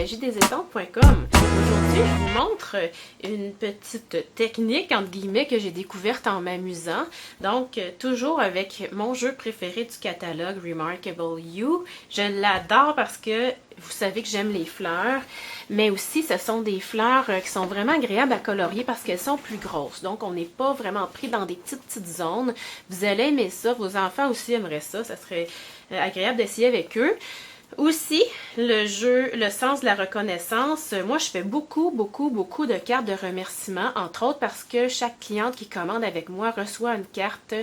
magiedesétampes.com. Aujourd'hui, je vous montre une petite technique, entre guillemets, que j'ai découverte en m'amusant. Donc, toujours avec mon jeu préféré du catalogue, Remarkable You. Je l'adore parce que vous savez que j'aime les fleurs, mais aussi ce sont des fleurs qui sont vraiment agréables à colorier parce qu'elles sont plus grosses. Donc, on n'est pas vraiment pris dans des petites zones. Vous allez aimer ça, vos enfants aussi aimeraient ça. Ça serait agréable d'essayer avec eux. Aussi, le jeu, le sens de la reconnaissance. Moi, je fais beaucoup de cartes de remerciement, entre autres parce que chaque cliente qui commande avec moi reçoit une carte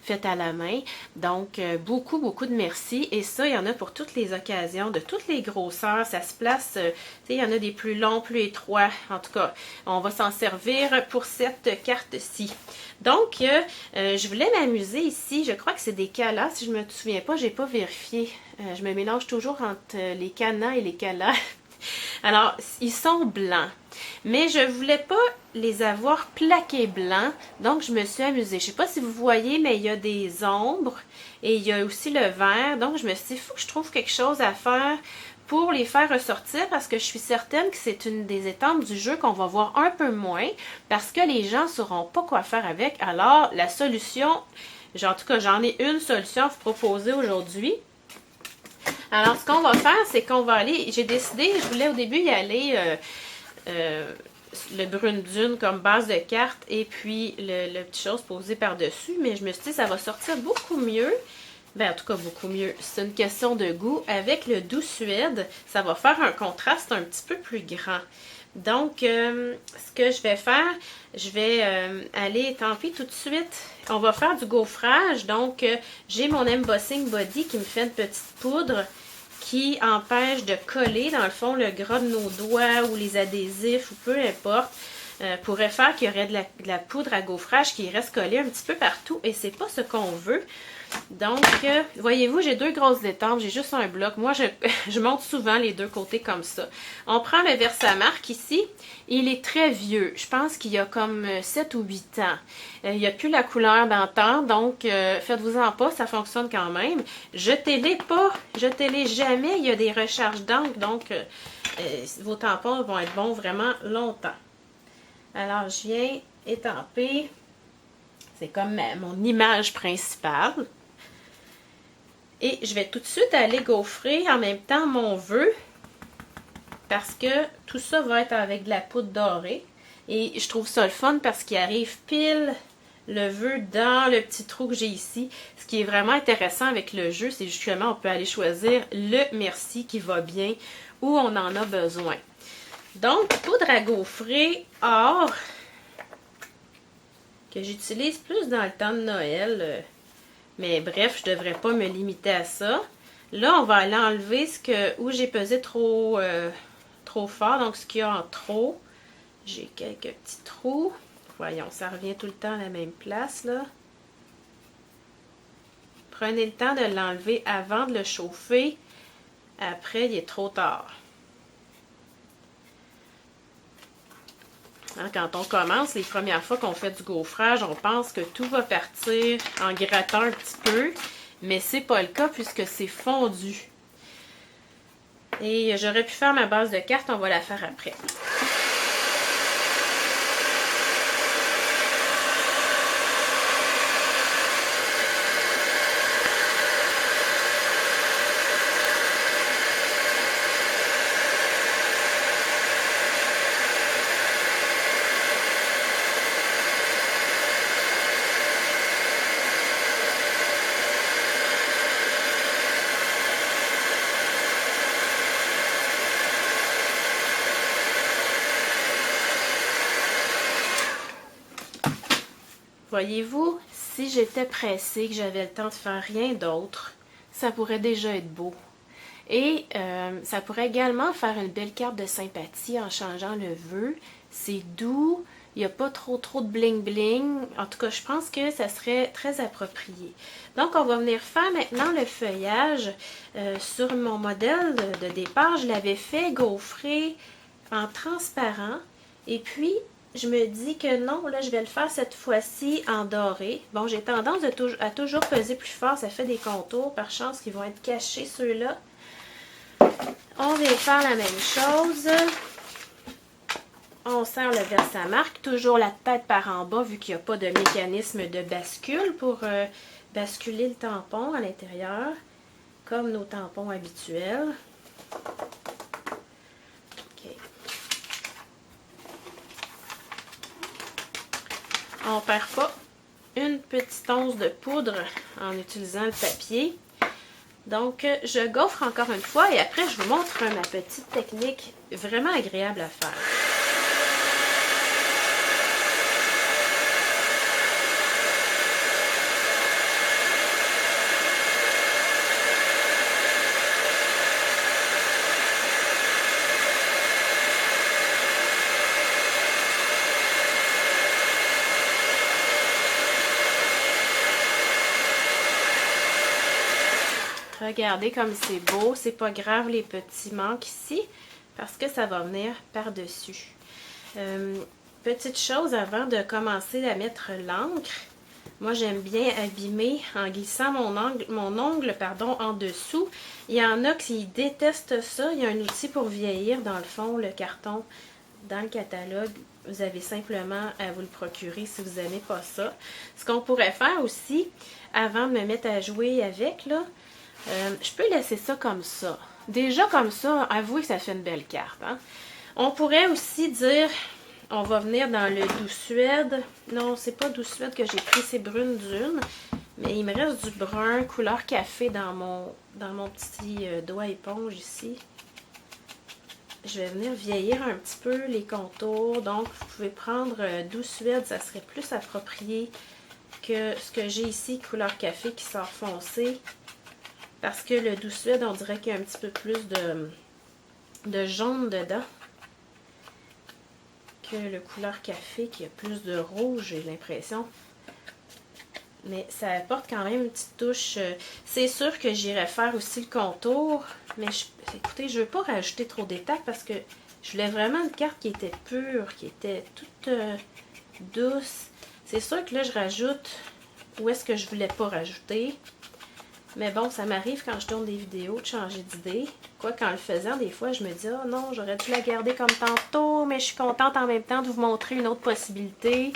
faite à la main. Donc, beaucoup de merci. Et ça, il y en a pour toutes les occasions, de toutes les grosseurs. Ça se place, il y en a des plus longs, plus étroits. En tout cas, on va s'en servir pour cette carte-ci. Donc, je voulais m'amuser ici. Je crois que c'est des calas. Si je ne me souviens pas, j'ai pas vérifié. Je me mélange toujours entre les canas et les calas. Alors, ils sont blancs. Mais je voulais pas les avoir plaqués blancs. Donc, je me suis amusée. Je sais pas si vous voyez, mais il y a des ombres. Et il y a aussi le vert. Donc, je me suis dit, il faut que je trouve quelque chose à faire pour les faire ressortir parce que je suis certaine que c'est une des étampes du jeu qu'on va voir un peu moins parce que les gens ne sauront pas quoi faire avec. Alors, la solution, en tout cas, j'en ai une solution à vous proposer aujourd'hui. Alors, ce qu'on va faire, c'est qu'on va aller, j'ai décidé, je voulais au début y aller le brune dune comme base de carte et puis le petit chose posé par-dessus, mais je me suis dit, ça va sortir beaucoup mieux. Ben, en tout cas, beaucoup mieux. C'est une question de goût. Avec le doux suède, ça va faire un contraste un petit peu plus grand. Donc, ce que je vais faire, je vais aller étamper tout de suite. On va faire du gaufrage. Donc, j'ai mon Embossing Body qui me fait une petite poudre qui empêche de coller, dans le fond, le gras de nos doigts ou les adhésifs ou peu importe. Pourrait faire qu'il y aurait de la poudre à gaufrage qui reste collée un petit peu partout et c'est pas ce qu'on veut. Donc, voyez-vous, j'ai deux grosses étampes, j'ai juste un bloc. Moi, je monte souvent les deux côtés comme ça. On prend le Versamark ici. Il est très vieux. Je pense qu'il y a comme 7 ou 8 ans. Il n'y a plus la couleur d'antan, donc faites-vous-en pas, ça fonctionne quand même. Jetez-les pas, jetez-les jamais. Il y a des recharges d'encre, donc vos tampons vont être bons vraiment longtemps. Alors, je viens étamper. C'est comme mon image principale. Et je vais tout de suite aller gaufrer en même temps mon vœu. Parce que tout ça va être avec de la poudre dorée. Et je trouve ça le fun parce qu'il arrive pile le vœu dans le petit trou que j'ai ici. Ce qui est vraiment intéressant avec le jeu, c'est justement on peut aller choisir le merci qui va bien où on en a besoin. Donc, poudre à gaufrer or que j'utilise plus dans le temps de Noël. Mais bref, je ne devrais pas me limiter à ça. Là, on va aller enlever où j'ai pesé trop fort. Donc, ce qu'il y a en trop. J'ai quelques petits trous. Voyons, ça revient tout le temps à la même place, là. Prenez le temps de l'enlever avant de le chauffer. Après, il est trop tard. Quand on commence, les premières fois qu'on fait du gaufrage, on pense que tout va partir en grattant un petit peu, mais c'est pas le cas puisque c'est fondu. Et j'aurais pu faire ma base de carte, on va la faire après. Voyez-vous, si j'étais pressée, que j'avais le temps de faire rien d'autre, ça pourrait déjà être beau. Et ça pourrait également faire une belle carte de sympathie en changeant le vœu. C'est doux, il n'y a pas trop de bling bling. En tout cas, je pense que ça serait très approprié. Donc, on va venir faire maintenant le feuillage. Sur mon modèle de départ, je l'avais fait gaufrer en transparent. Et puis, je me dis que non, là, je vais le faire cette fois-ci en doré. Bon, j'ai tendance à toujours peser plus fort. Ça fait des contours. Par chance qu'ils vont être cachés, ceux-là. On vient faire la même chose. On serre le versamarque, toujours la tête par en bas vu qu'il n'y a pas de mécanisme de bascule pour basculer le tampon à l'intérieur, comme nos tampons habituels. Okay. On ne perd pas une petite once de poudre en utilisant le papier. Donc, je gaufre encore une fois et après, je vous montre ma petite technique vraiment agréable à faire. Regardez comme c'est beau. C'est pas grave les petits manques ici parce que ça va venir par-dessus. Petite chose avant de commencer à mettre l'encre. Moi, j'aime bien abîmer en glissant mon ongle en dessous. Il y en a qui détestent ça. Il y a un outil pour vieillir dans le fond, le carton dans le catalogue. Vous avez simplement à vous le procurer si vous n'aimez pas ça. Ce qu'on pourrait faire aussi, avant de me mettre à jouer avec, là, je peux laisser ça comme ça. Déjà comme ça, avouez que ça fait une belle carte. Hein? On pourrait aussi dire, on va venir dans le Doux Suède. Non, c'est pas Doux Suède que j'ai pris, c'est Brune Dune. Mais il me reste du brun couleur café dans mon petit doigt éponge ici. Je vais venir vieillir un petit peu les contours. Donc, vous pouvez prendre Doux Suède, ça serait plus approprié que ce que j'ai ici, couleur café qui sort foncé. Parce que le Doux Suède, on dirait qu'il y a un petit peu plus de jaune dedans que le couleur café qui a plus de rouge, j'ai l'impression. Mais ça apporte quand même une petite touche. C'est sûr que j'irai faire aussi le contour. Mais écoutez, je ne veux pas rajouter trop d'étapes parce que je voulais vraiment une carte qui était pure, qui était toute douce. C'est sûr que là, je rajoute où est-ce que je voulais pas rajouter. Mais bon, ça m'arrive quand je tourne des vidéos de changer d'idée. Quoi qu'en le faisant, des fois, je me dis « Oh non, j'aurais dû la garder comme tantôt, mais je suis contente en même temps de vous montrer une autre possibilité. »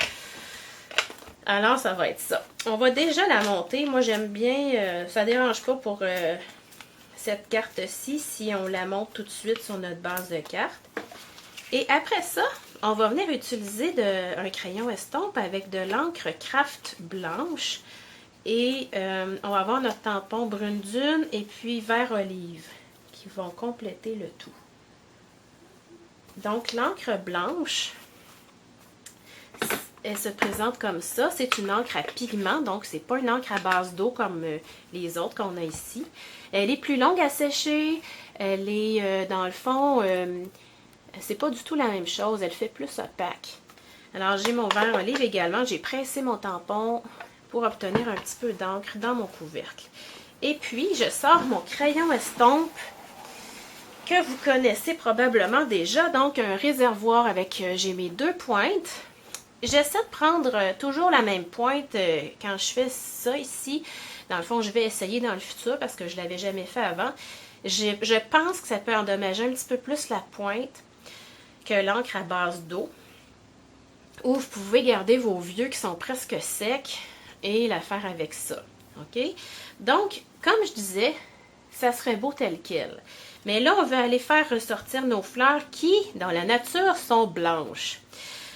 Alors, ça va être ça. On va déjà la monter. Moi, j'aime bien, ça ne dérange pas pour cette carte-ci si on la monte tout de suite sur notre base de carte. Et après ça, on va venir utiliser un crayon estompe avec de l'encre Craft blanche. Et on va avoir notre tampon Brune Dune et puis vert olive qui vont compléter le tout. Donc l'encre blanche, elle se présente comme ça. C'est une encre à pigment, donc c'est pas une encre à base d'eau comme les autres qu'on a ici. Elle est plus longue à sécher. Elle est dans le fond, c'est pas du tout la même chose. Elle fait plus opaque. Alors j'ai mon vert olive également. J'ai pressé mon tampon pour obtenir un petit peu d'encre dans mon couvercle. Et puis, je sors mon crayon estompe que vous connaissez probablement déjà. Donc, un réservoir avec, j'ai mes 2 pointes. J'essaie de prendre toujours la même pointe quand je fais ça ici. Dans le fond, je vais essayer dans le futur parce que je ne l'avais jamais fait avant. Je pense que ça peut endommager un petit peu plus la pointe que l'encre à base d'eau. Ou vous pouvez garder vos vieux qui sont presque secs et la faire avec ça. OK? Donc, comme je disais, ça serait beau tel quel. Mais là, on veut aller faire ressortir nos fleurs qui, dans la nature, sont blanches.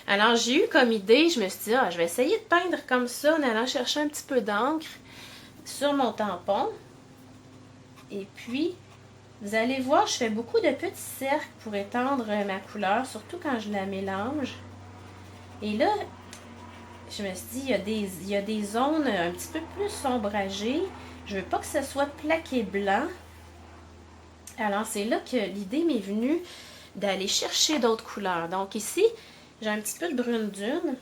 Alors, j'ai eu comme idée, je me suis dit, je vais essayer de peindre comme ça en allant chercher un petit peu d'encre sur mon tampon. Et puis, vous allez voir, je fais beaucoup de petits cercles pour étendre ma couleur, surtout quand je la mélange. Et là, je me suis dit, il y a des zones un petit peu plus ombragées. Je veux pas que ce soit plaqué blanc. Alors, c'est là que l'idée m'est venue d'aller chercher d'autres couleurs. Donc ici, j'ai un petit peu de Brune Dune.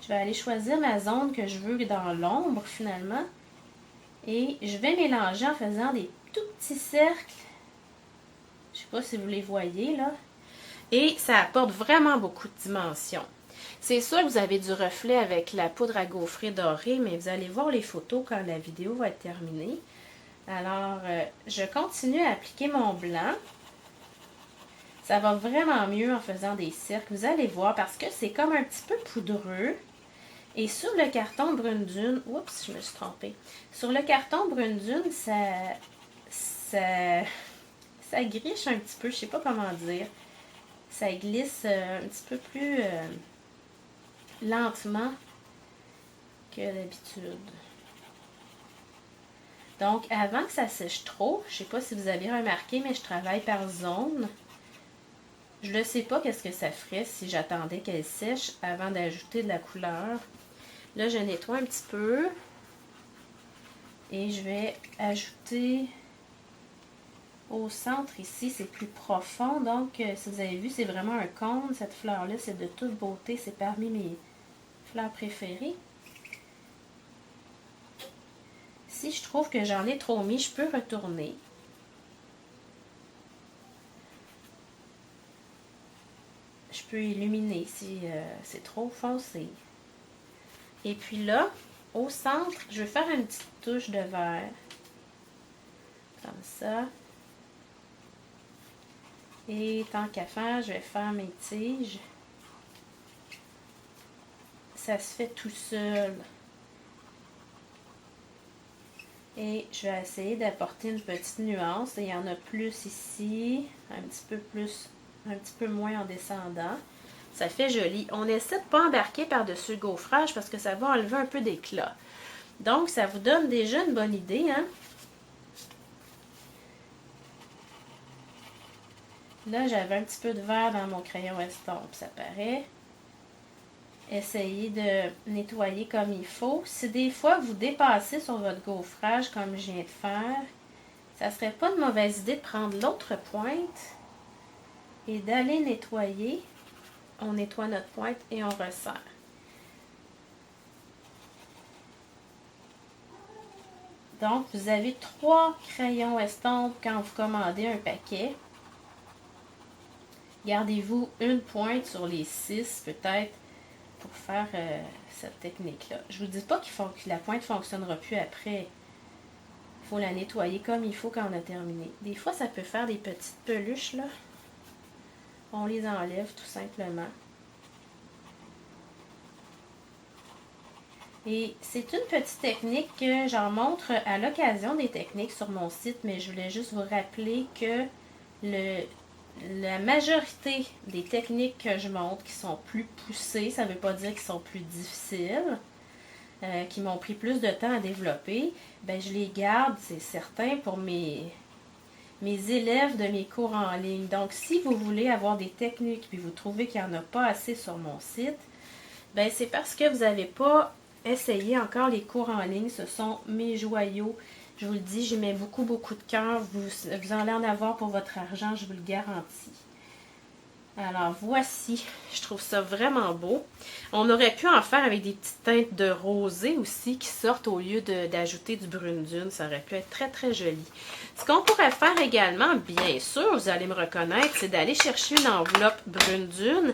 Je vais aller choisir ma zone que je veux dans l'ombre, finalement. Et je vais mélanger en faisant des tout petits cercles. Je sais pas si vous les voyez, là. Et ça apporte vraiment beaucoup de dimension. C'est sûr que vous avez du reflet avec la poudre à gaufrer dorée, mais vous allez voir les photos quand la vidéo va être terminée. Alors, je continue à appliquer mon blanc. Ça va vraiment mieux en faisant des cercles. Vous allez voir parce que c'est comme un petit peu poudreux. Et sur le carton Brune Dune, oups, je me suis trompée. Sur le carton Brune Dune, ça griche un petit peu, je sais pas comment dire. Ça glisse un petit peu plus lentement que d'habitude. Donc, avant que ça sèche trop, je sais pas si vous avez remarqué, mais je travaille par zone. Je ne sais pas qu'est-ce que ça ferait si j'attendais qu'elle sèche avant d'ajouter de la couleur. Là, je nettoie un petit peu. Et je vais ajouter au centre ici, c'est plus profond. Donc, si vous avez vu, c'est vraiment un cône. Cette fleur-là, c'est de toute beauté. C'est parmi mes fleurs préférées. Si je trouve que j'en ai trop mis, je peux retourner. Je peux illuminer si c'est trop foncé. Et puis là, au centre, je vais faire une petite touche de vert. Comme ça. Et tant qu'à faire, je vais faire mes tiges. Ça se fait tout seul. Et je vais essayer d'apporter une petite nuance. Et il y en a plus ici, un petit peu moins en descendant. Ça fait joli. On essaie de ne pas embarquer par-dessus le gaufrage parce que ça va enlever un peu d'éclat. Donc, ça vous donne déjà une bonne idée, hein? Là, j'avais un petit peu de vert dans mon crayon estompe, ça paraît. Essayez de nettoyer comme il faut. Si des fois vous dépassez sur votre gaufrage comme je viens de faire, ça serait pas de mauvaise idée de prendre l'autre pointe et d'aller nettoyer. On nettoie notre pointe et on resserre. Donc, vous avez 3 crayons estampes quand vous commandez un paquet. Gardez-vous une pointe sur les 6 peut-être pour faire cette technique-là. Je vous dis pas que la pointe ne fonctionnera plus après. Il faut la nettoyer comme il faut quand on a terminé. Des fois, ça peut faire des petites peluches, là. On les enlève tout simplement. Et c'est une petite technique que j'en montre à l'occasion des techniques sur mon site, mais je voulais juste vous rappeler que la majorité des techniques que je montre qui sont plus poussées, ça ne veut pas dire qu'ils sont plus difficiles, qui m'ont pris plus de temps à développer, ben je les garde, c'est certain, pour mes élèves de mes cours en ligne. Donc, si vous voulez avoir des techniques et vous trouvez qu'il n'y en a pas assez sur mon site, ben c'est parce que vous n'avez pas essayé encore les cours en ligne. Ce sont mes joyaux. Je vous le dis, j'y mets beaucoup, beaucoup de cœur. Vous allez en avoir pour votre argent, je vous le garantis. Alors, voici. Je trouve ça vraiment beau. On aurait pu en faire avec des petites teintes de rosé aussi qui sortent au lieu d'ajouter du brune dune. Ça aurait pu être très, très joli. Ce qu'on pourrait faire également, bien sûr, vous allez me reconnaître, c'est d'aller chercher une enveloppe brune dune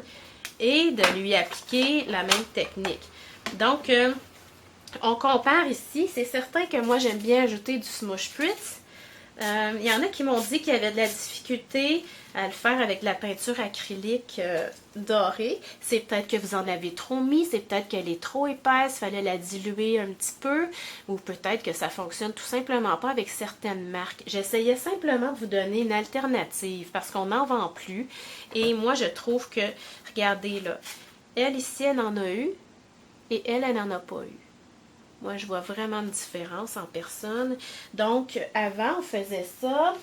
et de lui appliquer la même technique. Donc, on compare ici. C'est certain que moi, j'aime bien ajouter du Smoosh Spritz. Il y en a qui m'ont dit qu'il y avait de la difficulté à le faire avec de la peinture acrylique dorée. C'est peut-être que vous en avez trop mis, c'est peut-être qu'elle est trop épaisse, il fallait la diluer un petit peu, ou peut-être que ça fonctionne tout simplement pas avec certaines marques. J'essayais simplement de vous donner une alternative parce qu'on n'en vend plus. Et moi, je trouve que, regardez là, elle ici, elle en a eu et elle n'en a pas eu. Moi, je vois vraiment une différence en personne. Donc, avant, on faisait ça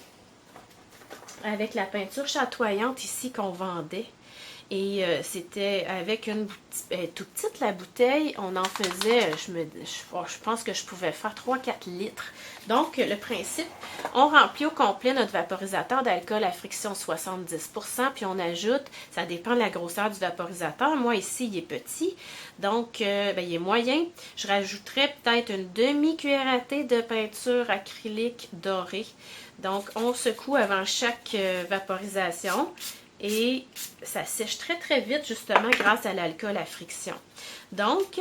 avec la peinture chatoyante ici qu'on vendait. Et c'était avec une toute petite la bouteille. On en faisait, je pense que je pouvais faire 3-4 litres. Donc, le principe, on remplit au complet notre vaporisateur d'alcool à friction 70%. Puis on ajoute, ça dépend de la grosseur du vaporisateur. Moi, ici, il est petit. Donc, il est moyen. Je rajouterais peut-être une demi-cuillère à thé de peinture acrylique dorée. Donc, on secoue avant chaque vaporisation. Et ça sèche très très vite justement grâce à l'alcool à friction. Donc,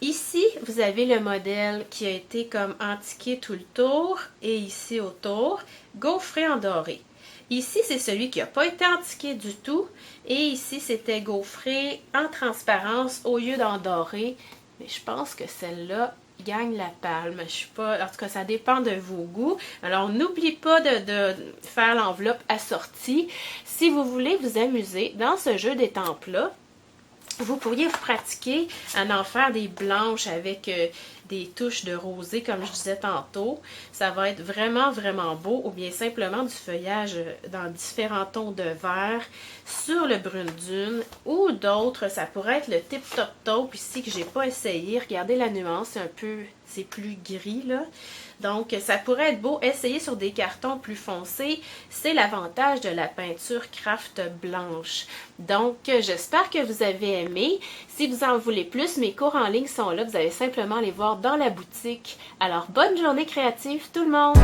Ici, vous avez le modèle qui a été comme antiqué tout le tour et ici autour, gaufré en doré. Ici, c'est celui qui n'a pas été antiqué du tout et ici, c'était gaufré en transparence au lieu d'en doré. Mais je pense que celle-là gagne la palme. Je suis pas. En tout cas, ça dépend de vos goûts. Alors, n'oubliez pas de faire l'enveloppe assortie. Si vous voulez vous amuser dans ce jeu d'étampes-là, vous pourriez vous pratiquer à en faire des blanches avec des touches de rosé, comme je disais tantôt. Ça va être vraiment, vraiment beau. Ou bien simplement du feuillage dans différents tons de vert sur le brune dune. Ou d'autres, ça pourrait être le Tip Top Taupe ici que j'ai pas essayé. Regardez la nuance, c'est un peu, c'est plus gris là. Donc, ça pourrait être beau. Essayer sur des cartons plus foncés. C'est l'avantage de la peinture craft blanche. Donc, j'espère que vous avez aimé. Si vous en voulez plus, mes cours en ligne sont là. Vous allez simplement les voir dans la boutique. Alors, bonne journée créative tout le monde!